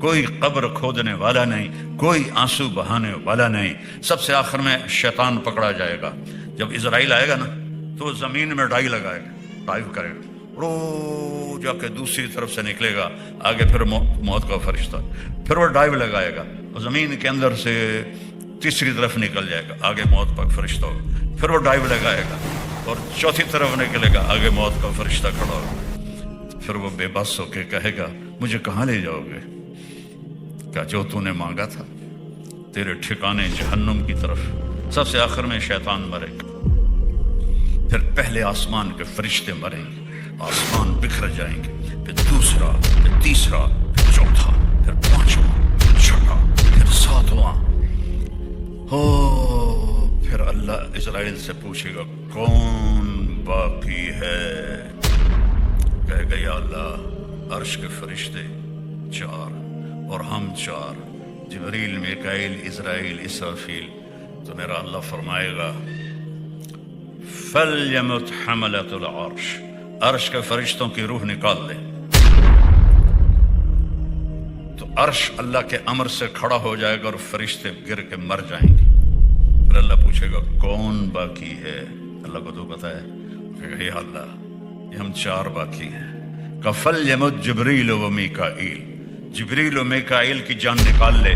کوئی قبر کھودنے والا نہیں، کوئی آنسو بہانے والا نہیں۔ سب سے آخر میں شیطان پکڑا جائے گا۔ جب اسرائیل آئے گا نا تو وہ زمین میں ڈائی لگائے گا، ڈائیو کرے گا، رو جا کے دوسری طرف سے نکلے گا، آگے پھر موت کا فرشتہ، پھر وہ ڈائیو لگائے گا اور زمین کے اندر سے تیسری طرف نکل جائے گا، آگے موت کا فرشتہ ہوگا، پھر وہ ڈائیو لگائے گا اور چوتھی طرف نکلے گا، آگے موت کا فرشتہ کھڑا ہوگا۔ پھر وہ بے بس ہو کے کہے گا مجھے کہاں لے جاؤ گے؟ کیا جو تو نے مانگا تھا، تیرے ٹھکانے جہنم کی طرف۔ سب سے آخر میں شیطان مرے گا، پھر پہلے آسمان کے فرشتے مریں گے، آسمان بکھر جائیں گے، پھر دوسرا، پھر تیسرا، پھر چوتھا، پھر پانچواں، پھر چھٹا، پھر ساتواں۔ پھر اللہ اسرائیل سے پوچھے گا کون باقی ہے؟ کہے گا یا اللہ عرش کے فرشتے 4 اور ہم 4، جبریل، میکائیل، اسرائیل، اسرافیل۔ تو میرا اللہ فرمائے گا فَلْيَمُتْ حَمَلَةُ الْعَرْشِ، عرش کے فرشتوں کی روح نکال دے۔ تو عرش اللہ کے امر سے کھڑا ہو جائے گا اور فرشتے گر کے مر جائیں گے۔ پھر اللہ پوچھے گا کون باقی ہے؟ اللہ کو تو پتا ہے، کہے گا یا اللہ یہ ہم 4 باقی ہیں۔ فَلْيَمُتْ جبریل و میکائیل، جبریل و میکائیل کی جان نکال لے۔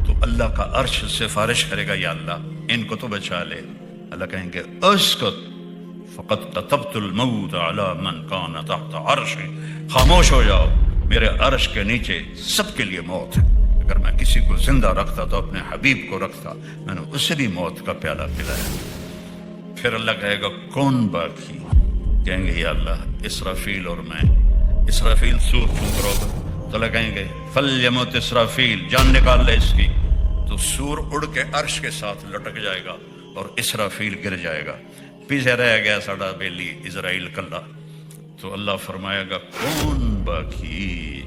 تو اللہ کا عرش سفارش کرے گا یا اللہ ان کو تو بچا لے۔ اللہ کہیں گے اسکت فقد كتبت الموت على من كان تحت عرشی، خاموش ہو جاؤ، میرے عرش کے نیچے سب کے لیے موت ہے۔ اگر میں کسی کو زندہ رکھتا تو اپنے حبیب کو رکھتا، میں نے اسے بھی موت کا پیالہ پلایا۔ پھر اللہ کہے گا کون باقی؟ کہیں گے یا اللہ اسرافیل اور میں۔ اسرافیل سور پھونک رہا ہوگا تو اللہ کہیں گے فَلْيَمُتْ اسرافیل، جان نکال لے اس کی۔ تو سور اڑ کے عرش کے ساتھ لٹک جائے گا اور اسرافیل گر جائے گا، پیچھے رہ گیا ساڈا بیلی اسرائیل کلا۔ تو اللہ فرمائے گا کون باقی؟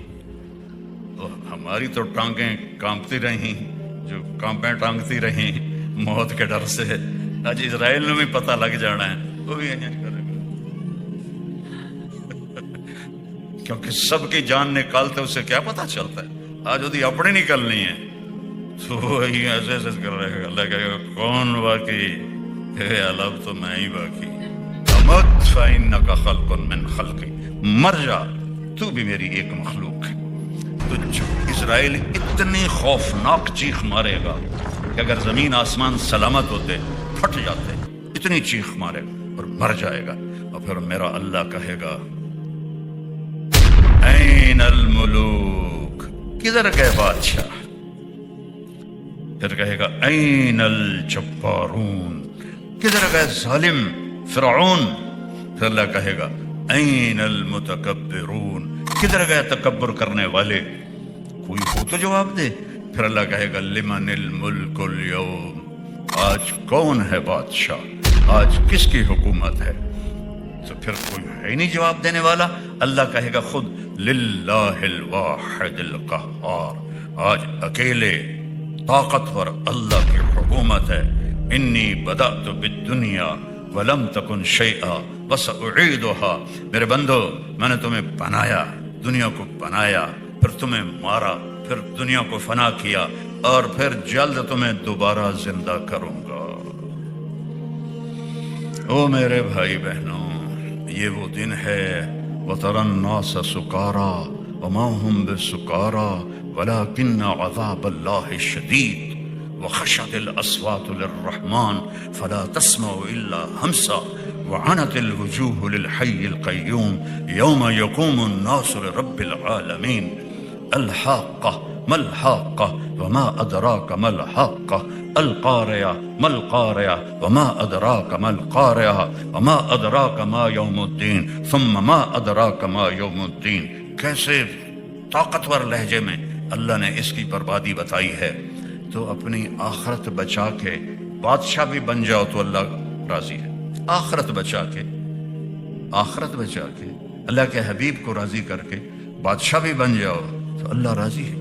تو ہماری تو ٹانگیں کانپتی رہیں، جو کانپیں ٹانگتی رہیں موت کے ڈر سے، آج اسرائیل نے بھی پتہ لگ جانا ہے، وہ بھی کرے گا، کیونکہ سب کی جان نکالتے اسے کیا پتہ چلتا ہے، آج وہ اپنی نکلنی ہے تو وہی ایسے ایسے کر رہے گا۔ اللہ کہے گا کون باقی؟ کہ اللہ تو میں ہی باقی۔ امت فإنک خلق من خلقی، مر جا تو بھی میری ایک مخلوق ہے۔ تو اسرائیل اتنی خوفناک چیخ مارے گا کہ اگر زمین آسمان سلامت ہوتے پھٹ جاتے، اتنی چیخ مارے گا اور مر جائے گا۔ اور پھر میرا اللہ کہے گا این الملوک، کدھر گئے بادشاہ؟ پھر کہے گا این الجبارون، کدھر گئے ظالم فرعون؟ پھر اللہ کہے گا این المتکبرون، کدھر گئے تکبر کرنے والے؟ کوئی ہو تو جواب دے۔ پھر اللہ کہے گا لمن الملک اليوم، آج کون ہے بادشاہ، آج کس کی حکومت ہے؟ تو پھر کوئی ہے نہیں جواب دینے والا۔ اللہ کہے گا خود للہ الواحد القہار، آج اکیلے طاقتور اللہ کی حکومت ہے۔ انی بدأت بالدنیا ولم تکن شیئا وسأعیدها، میرے بندو میں نے تمہیں بنایا، دنیا کو بنایا، پھر تمہیں مارا، پھر دنیا کو فنا کیا، اور پھر جلد تمہیں دوبارہ زندہ کروں گا۔ او میرے بھائی بہنوں، یہ وہ دن ہے وَتَرَى النَّاسَ سُكَارَى وَمَا هُمْ بِسُكَارَى وَلَكِنَّ عَذَابَ اللَّهِ شَدِيدٌ وَخَشَعَتِ الْأَصْوَاتُ لِلرَّحْمَنِ فَلَا تَسْمَعُ إِلَّا هَمْسًا وَعَنَتِ الْوُجُوهُ لِلْحَيِّ الْقَيُّومِ يَوْمَ يَقُومُ النَّاسُ لِرَبِّ الْعَالَمِينَ الْحَاقَّةُ مَا الْحَاقَّةُ وَمَا أَدْرَاكَ مَا الْحَاقَّةُ الْقَارِعَةُ مَا الْقَارِعَةُ وَمَا أَدْرَاكَ مَا الْقَارِعَةُ وَمَا أَدْرَاكَ مَا يَوْمُ الدِّينِ ثُمَّ مَا أَدْرَاكَ مَا يَوْمُ الدِّينِ۔ کیسے طاقتور لہجے میں اللہ نے اس کی بربادی بتائی ہے۔ تو اپنی آخرت بچا کے بادشاہ بھی بن جاؤ تو اللہ راضی ہے، آخرت بچا کے، آخرت بچا کے اللہ کے حبیب کو راضی کر کے بادشاہ بھی بن جاؤ تو اللہ راضی ہے۔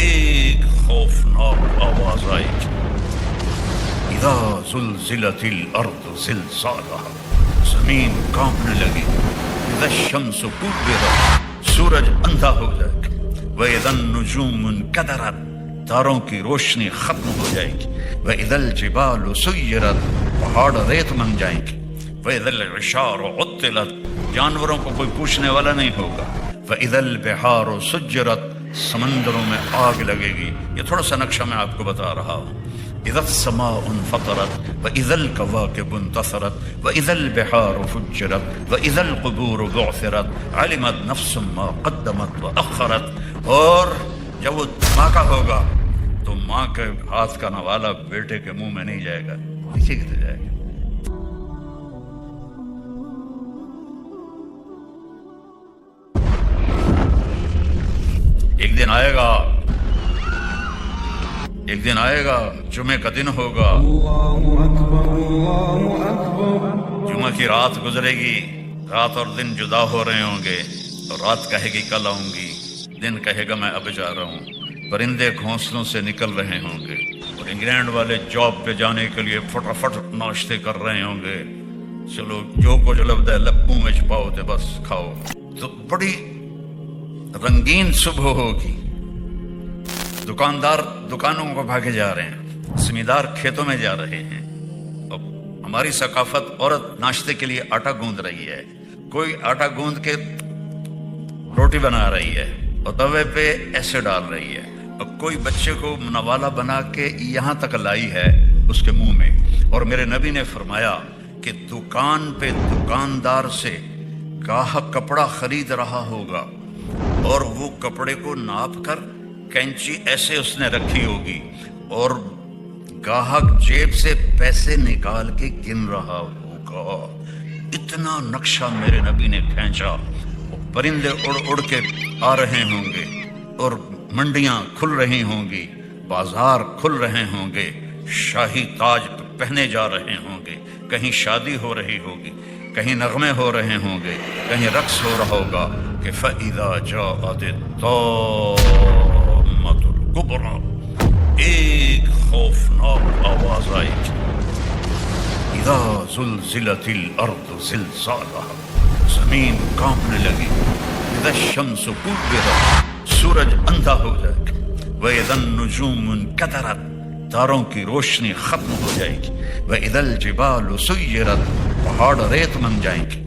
ایک خوفناک آواز آئی اذا زلزلت الارض زلزالها، زمین کانپنے لگی، اذا الشمس كورت، سورج اندھا ہو جائے گا، واذا النجوم انکدرت، تاروں کی روشنی ختم ہو جائے گی، واذا الجبال سیرت، پہاڑ ریت بن جائیں گے، واذا العشار عطلت، جانوروں کو کوئی پوچھنے والا نہیں ہوگا، واذا البحار سجرت، سمندروں میں آگ لگے گی۔ یہ تھوڑا سا نقشہ میں آپ کو بتا رہا ہوں۔ اذا السماء انفطرت واذا الكواكب انتثرت واذا البحار فجرت واذا القبور بعثرت علمت نفس ما قدمت واخرت، اور جب وہ دھماکہ ہوگا تو ماں کے ہاتھ کا نوالا بیٹے کے منہ میں نہیں جائے گا، نیچے کی طرف جائے گا۔ ایک دن آئے گا، ایک دن آئے گا، جمعے کا دن ہوگا، جمعہ کی رات گزرے گی، رات اور دن جدا ہو رہے ہوں گے، اور رات کہے گی کل آؤں گی، دن کہے گا میں اب جا رہا ہوں، پرندے گھونسلوں سے نکل رہے ہوں گے، اور انگلینڈ والے جاب پہ جانے کے لیے فٹافٹ ناشتے کر رہے ہوں گے، چلو جو کچھ لبدا ہے لبوں میں چھپاؤ تے بس کھاؤ۔ تو بڑی رنگین صبح ہوگی، دکاندار دکانوں کو بھاگے جا رہے ہیں، زمیندار کھیتوں میں جا رہے ہیں، اب ہماری ثقافت عورت ناشتے کے لیے آٹا گوندھ رہی ہے، کوئی آٹا گوندھ کے روٹی بنا رہی ہے اور توے پہ ایسے ڈال رہی ہے، اور کوئی بچے کو نوالا بنا کے یہاں تک لائی ہے اس کے منہ میں۔ اور میرے نبی نے فرمایا کہ دکان پہ دکاندار سے گاہک کپڑا خرید رہا ہوگا، اور وہ کپڑے کو ناپ کر کینچی ایسے اس نے رکھی ہوگی، اور گاہک جیب سے پیسے نکال کے گن رہا ہوگا۔ اتنا نقشہ میرے نبی نے کھینچا۔ پرندے اڑ اڑ کے آ رہے ہوں گے، اور منڈیاں کھل رہی ہوں گی، بازار کھل رہے ہوں گے، شاہی تاج پہنے جا رہے ہوں گے، کہیں شادی ہو رہی ہوگی، کہیں نغمے ہو رہے ہوں گے، کہیں رقص ہو رہا ہوگا کہ فَإِذَا جَاءَتِ الطَّامَّةُ الْكُبْرَى، ایک خوفناک آواز آئے گی، اِذَا زُلْزِلَتِ الْأَرْضُ زِلْزَالَهَا، زمین کانپنے لگی، اِذَا الشَّمْسُ كُوِّرَتْ، سورج اندھا ہو جائے گا، وَإِذَا النُّجُومُ انْكَدَرَتْ، تاروں کی روشنی ختم ہو جائے گی، وَإِذَا الْجِبَالُ سُيِّرَتْ، پہاڑ ریت بن جائیں گے،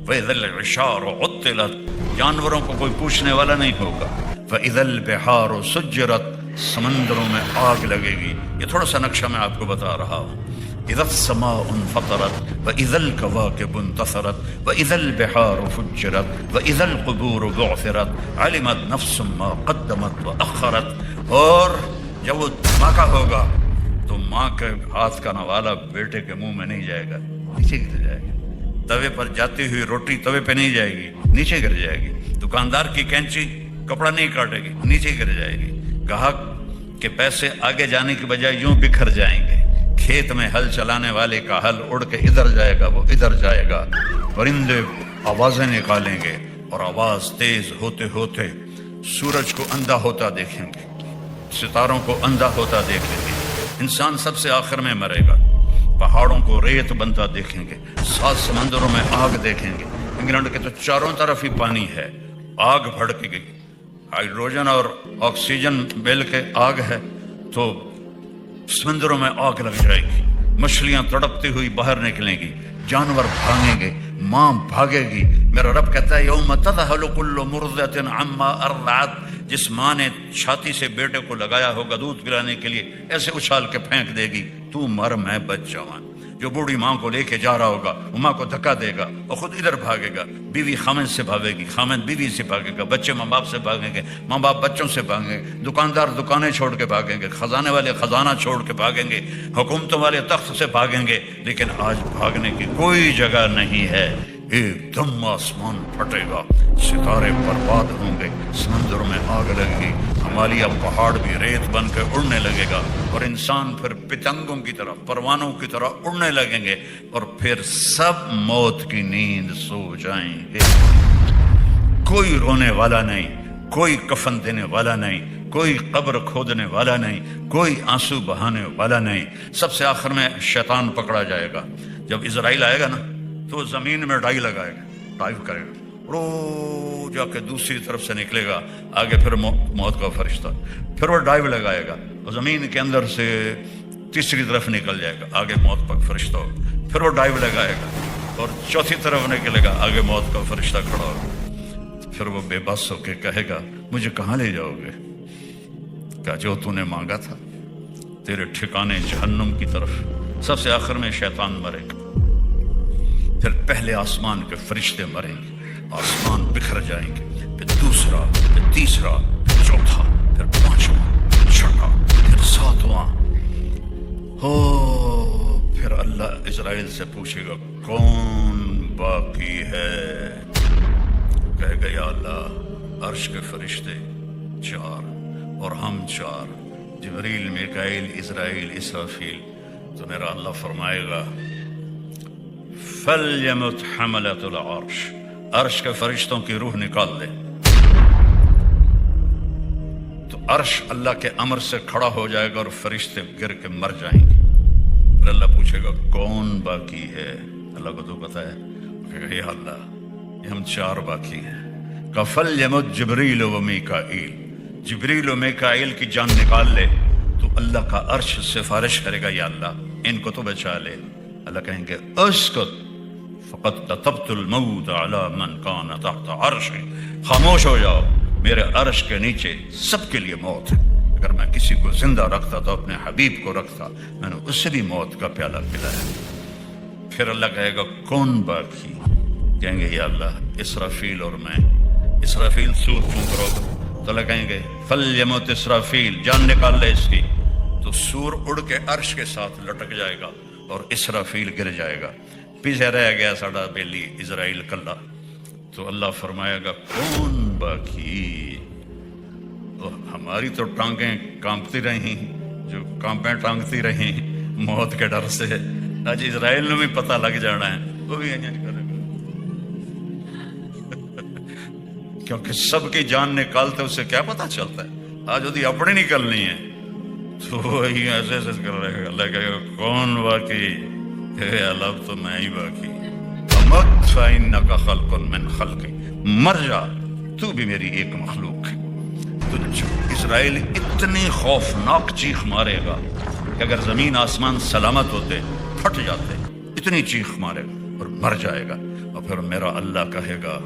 وَإِذَا الْعِشَارُ عُطِّلَتْ، جانوروں کو کوئی پوچھنے والا نہیں ہوگا، وَإِذَا الْبِحَارُ سُجِّرَتْ، سمندروں میں آگ لگے گی۔ یہ تھوڑا سا نقشہ میں آپ کو بتا رہا ہوں۔ اذا السماء انفطرت واذا الكواكب انتثرت واذا البحار فجرت واذا القبور بعثرت علمت نفس ما قدمت واخرت، اور جب وہ دھماکہ ہوگا تو ماں کے ہاتھ کا نوالا بیٹے کے منہ میں نہیں جائے گا، نیچے گر جائے گا۔ توے پر جاتی ہوئی روٹی توے پہ نہیں جائے گی، نیچے گر جائے گی۔ دکاندار کی کینچی کپڑا نہیں کاٹے گی، نیچے گر جائے گی۔ گاہک کے پیسے آگے جانے کی بجائے یوں بکھر جائیں گے۔ کھیت میں ہل چلانے والے کا ہل اڑ کے ادھر جائے گا، وہ ادھر جائے گا۔ پرندے آوازیں نکالیں گے، اور آواز تیز ہوتے ہوتے سورج کو اندھا ہوتا دیکھیں گے، ستاروں کو اندھا ہوتا دیکھیں گے۔ انسان سب سے آخر میں مرے گا۔ پہاڑوں کو ریت بنتا دیکھیں گے، 7 سمندروں میں آگ دیکھیں گے۔ انگلینڈ کے تو چاروں طرف ہی پانی ہے، آگ بھڑک گئی، ہائیڈروجن اور آکسیجن مل کے آگ ہے، تو سمندروں میں آگ لگ جائے گی، مچھلیاں تڑپتی ہوئی باہر نکلیں گی، جانور بھاگیں گے، ماں بھاگے گی۔ میرا رب کہتا ہے یوم تذہل کل مرضعۃ عما ارضعت، جس ماں نے چھاتی سے بیٹے کو لگایا ہوگا دودھ پلانے کے لیے، ایسے اچھال کے پھینک دے گی، تو مر میں بچ جاؤں۔ جو بوڑھی ماں کو لے کے جا رہا ہوگا وہ ماں کو دھکا دے گا اور خود ادھر بھاگے گا، بیوی خامد سے بھاگے گی، خامد بیوی سے بھاگے گا، بچے ماں باپ سے بھاگیں گے، ماں باپ بچوں سے بھاگیں گے، دکاندار دکانیں چھوڑ کے بھاگیں گے، خزانے والے خزانہ چھوڑ کے بھاگیں گے، حکومتوں والے تخت سے بھاگیں گے، لیکن آج بھاگنے کی کوئی جگہ نہیں ہے۔ ایک دم آسمان پھٹے گا، ستارے برباد ہوں گے، سمندروں میں آگ لگے گی، ہمالیہ پہاڑ بھی ریت بن کے اڑنے لگے گا، اور انسان پھر پتنگوں کی طرح پروانوں کی طرح اڑنے لگیں گے، اور پھر سب موت کی نیند سو جائیں گے۔ کوئی رونے والا نہیں، کوئی کفن دینے والا نہیں، کوئی قبر کھودنے والا نہیں، کوئی آنسو بہانے والا نہیں۔ سب سے آخر میں شیطان پکڑا جائے گا۔ جب اسرائیل آئے گا نا تو زمین میں ڈائی لگائے گا، ڈائیو کرے گا، رو جا کے دوسری طرف سے نکلے گا، آگے پھر موت کا فرشتہ، پھر وہ ڈائیو لگائے گا اور زمین کے اندر سے تیسری طرف نکل جائے گا، آگے موت کا فرشتہ ہوگا، پھر وہ ڈائیو لگائے گا اور چوتھی طرف نکلے گا، آگے موت کا فرشتہ کھڑا ہوگا، پھر وہ بے بس ہو کے کہے گا مجھے کہاں لے جاؤ گے؟ کیا جو تو نے مانگا تھا، تیرے ٹھکانے جہنم کی طرف۔ سب سے آخر میں شیطان مرے گا، پھر پہلے آسمان کے فرشتے مریں گے، آسمان بکھر جائیں گے، پھر دوسرا، پھر تیسرا، پھر چوتھا، پھر پانچواں، پھر چھٹا، پھر ساتواں، پھر اللہ اسرائیل سے پوچھے گا کون باقی ہے؟ کہے گا یا اللہ عرش کے فرشتے 4 اور ہم 4، جبریل، میکائیل، اسرائیل، اسرافیل۔ تو میرا اللہ فرمائے گا فَلْيَمُتْ حَمَلَةُ الْعَرْشِ، عرش کے فرشتوں کی روح نکال دے۔ تو عرش اللہ کے امر سے کھڑا ہو جائے گا اور فرشتے گر کے مر جائیں گے۔ پھر اللہ پوچھے گا کون باقی ہے؟ اللہ کو تو پتا ہے، کہے گا یا اللہ یہ ہم 4 باقی ہیں۔ فَلْيَمُتْ جبریل و میکائیل، جبریل و میکائیل کی جان نکال لے۔ تو اللہ کا عرش سفارش کرے گا یا اللہ ان کو تو بچا لے۔ اللہ کہیں گے اسکت فقد كتبت الموت على من كان تحت عرشی، خاموش ہو جاؤ، میرے عرش کے نیچے سب کے لیے موت ہے۔ اگر میں کسی کو زندہ رکھتا تو اپنے حبیب کو رکھتا، میں نے اس سے بھی موت کا پیالہ پلایا۔ پھر اللہ کہے گا کون باقی؟ کہیں گے یا اللہ اسرافیل اور میں۔ اسرافیل سور پھونک رہا ہوگا تو اللہ کہیں گے فَلْيَمُتْ اسرافیل، جان نکال لے اس کی۔ تو سور اڑ کے عرش کے ساتھ لٹک جائے گا اور اسرافیل گر جائے گا، پیچھے رہ گیا ساڈا بیلی اسرائیل کلا۔ تو اللہ فرمائے گا کون باقی؟ تو ہماری تو ٹانگیں کانپتی رہیں، جو کانپیں ٹانگتی رہیں موت کے ڈر سے، آج اسرائیل نے بھی پتہ لگ جانا ہے، وہ بھی کرے گا کیونکہ سب کی جان نکالتے اسے کیا پتہ چلتا ہے، آج وہی اپنی نکلنی ہے تو وہی ایسے ایسے کر رہے گا۔ اللہ کہے گا کون باقی؟ کہ اللہ تو میں ہی باقی۔ امت فإنک خلق من خلقی، مر جا تو بھی میری ایک مخلوق ہے۔ تو اسرائیل اتنی خوفناک چیخ مارے گا کہ اگر زمین آسمان سلامت ہوتے پھٹ جاتے، اتنی چیخ مارے گا اور مر جائے گا۔ اور پھر میرا اللہ کہے گا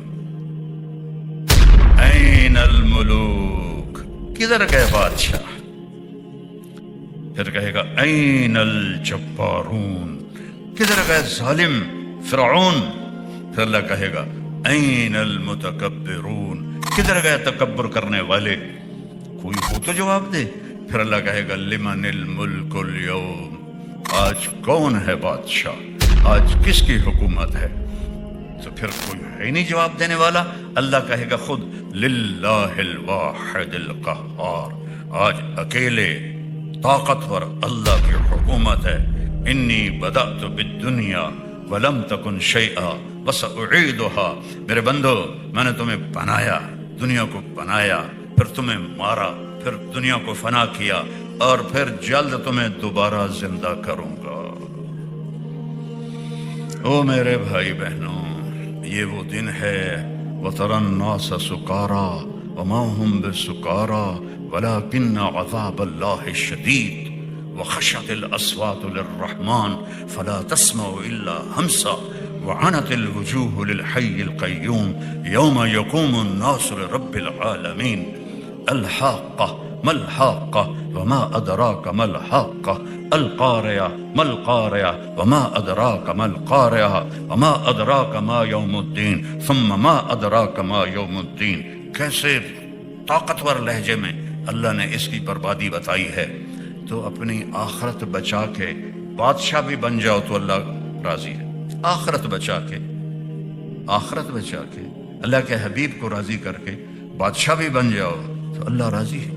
این الملوک، کدھر گئے بادشاہ؟ پھر کہے گا این الجبارون، کدھر گئے ظالم فرعون؟ پھر اللہ کہے گا این المتکبرون، کدھر گئے تکبر کرنے والے؟ کوئی ہو تو جواب دے۔ پھر اللہ کہے گا لمن الملک اليوم، آج کون ہے بادشاہ، آج کس کی حکومت ہے؟ تو پھر کوئی ہے ہی نہیں جواب دینے والا۔ اللہ کہے گا خود للہ الواحد القہار، آج اکیلے طاقتور اللہ کی حکومت ہے۔ انی بدأت بالدنیا ولم تکن شیئا وسأعیدها، میرے بندو میں نے تمہیں بنایا، دنیا کو بنایا، پھر تمہیں مارا، پھر دنیا کو فنا کیا، اور پھر جلد تمہیں دوبارہ زندہ کروں گا۔ او میرے بھائی بہنوں، یہ وہ دن ہے وَتَرَى النَّاسَ سُكَارَى وَمَا هُمْ بِسُكَارَى وَلَكِنَّ عَذَابَ اللَّهِ شَدِيدٌ وَخَشَعَتِ الْأَصْوَاتُ لِلرَّحْمَنِ فَلَا تَسْمَعُ إِلَّا هَمْسًا وَعَنَتِ الْوُجُوهُ لِلْحَيِّ الْقَيُّومِ يَوْمَ يَقُومُ النَّاسُ لِرَبِّ الْعَالَمِينَ الْحَاقَّةُ مَا الْحَاقَّةُ وَمَا أَدْرَاكَ مَا الْحَاقَّةُ القارعة ما القارعة وما أدراك ما القارعة وما أدراك ما يوم الدين ثم ما أدراك ما يوم الدين۔ کیسے طاقتور لہجے میں اللہ نے اس کی بربادی بتائی ہے۔ تو اپنی آخرت بچا کے بادشاہ بھی بن جاؤ تو اللہ راضی ہے، آخرت بچا کے اللہ کے حبیب کو راضی کر کے بادشاہ بھی بن جاؤ تو اللہ راضی ہے۔